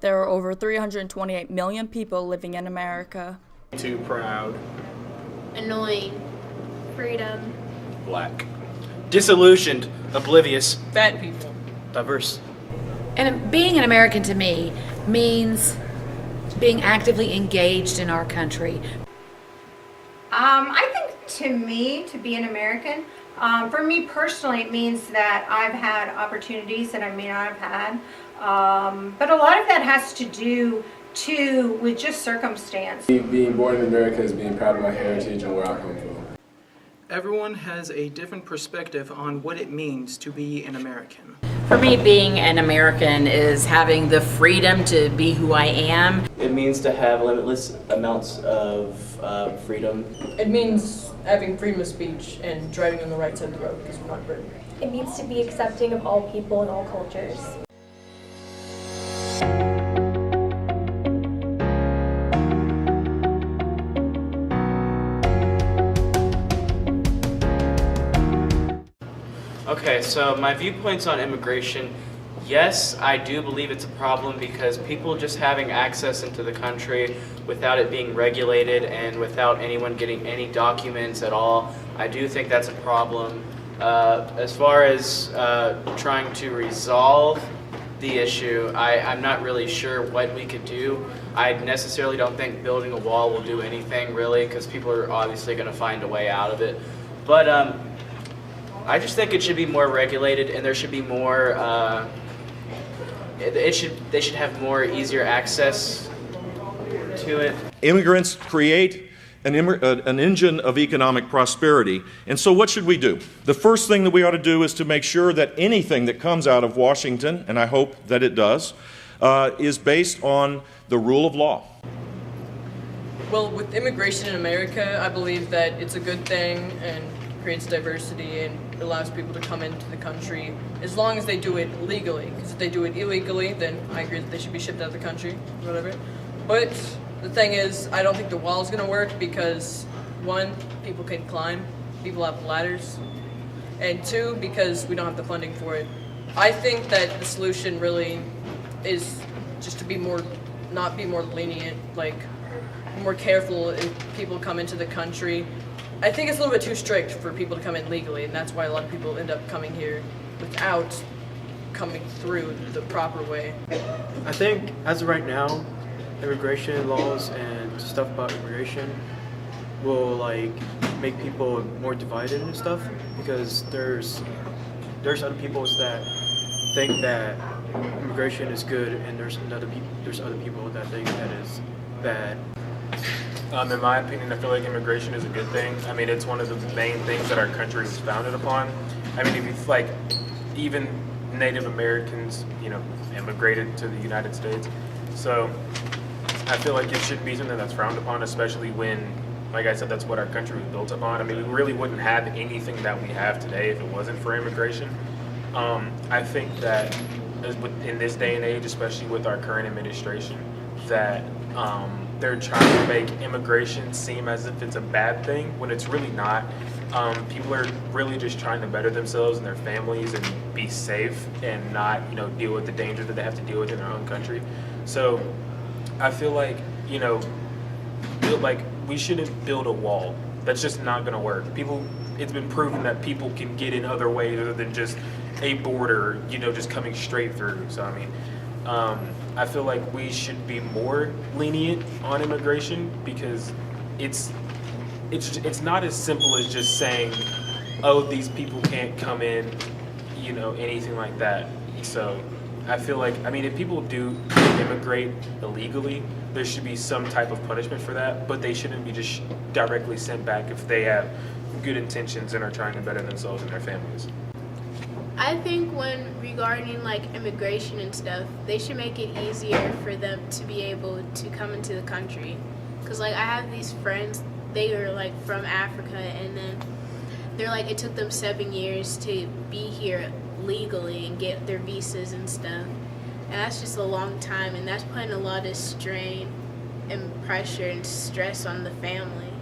There are over 328 million people living in America. Too proud. Annoying. Freedom. Black. Disillusioned. Oblivious. Fat people. Diverse. And being an American to me means being actively engaged in our country. I think to me, to be an American, for me personally, it means that I've had opportunities that I may not have had. But a lot of that has to do too with just circumstance. Being born in America is being proud of my heritage and where I come from. Everyone has a different perspective on what it means to be an American. For me, being an American is having the freedom to be who I am. It means to have limitless amounts of freedom. It means having freedom of speech and driving on the right side of the road because we're not Britain. It means to be accepting of all people and all cultures. Okay, so my viewpoints on immigration, yes, I do believe it's a problem because people just having access into the country without it being regulated and without anyone getting any documents at all, I do think that's a problem. As far as trying to resolve the issue, I'm not really sure what we could do. I necessarily don't think building a wall will do anything really because people are obviously going to find a way out of it. But I just think it should be more regulated, and there should be more. They should have more easier access to it. Immigrants create an engine of economic prosperity, and so what should we do? The first thing that we ought to do is to make sure that anything that comes out of Washington, and I hope that it does, is based on the rule of law. Well, with immigration in America, I believe that it's a good thing and creates diversity and allows people to come into the country as long as they do it legally. Because if they do it illegally, then I agree that they should be shipped out of the country, whatever. But the thing is, I don't think the wall is going to work because, one, people can climb, people have ladders, and two, because we don't have the funding for it. I think that the solution really is just to be not be more lenient, like more careful if people come into the country. I think it's a little bit too strict for people to come in legally, and that's why a lot of people end up coming here without coming through the proper way. I think as of right now, immigration laws and stuff about immigration will make people more divided and stuff because there's other people that think that immigration is good and there's other people that think that is bad. In my opinion, I feel like immigration is a good thing. I mean, it's one of the main things that our country was founded upon. I mean, if you even Native Americans, immigrated to the United States. So I feel like it should be something that's frowned upon, especially when, like I said, that's what our country was built upon. I mean, we really wouldn't have anything that we have today if it wasn't for immigration. I think that in this day and age, especially with our current administration, that they're trying to make immigration seem as if it's a bad thing when it's really not. People are really just trying to better themselves and their families and be safe and not, deal with the dangers that they have to deal with in their own country. So I feel like, we shouldn't build a wall. That's just not going to work. It's been proven that people can get in other ways other than just a border, just coming straight through. So, I mean, I feel like we should be more lenient on immigration because it's not as simple as just saying, oh, these people can't come in, anything like that. So I feel like, if people do immigrate illegally, there should be some type of punishment for that, but they shouldn't be just directly sent back if they have good intentions and are trying to better themselves and their families. I think regarding immigration and stuff, they should make it easier for them to be able to come into the country. Because I have these friends, they are from Africa, and then they're it took them 7 years to be here legally and get their visas and stuff. And that's just a long time, and that's putting a lot of strain and pressure and stress on the family.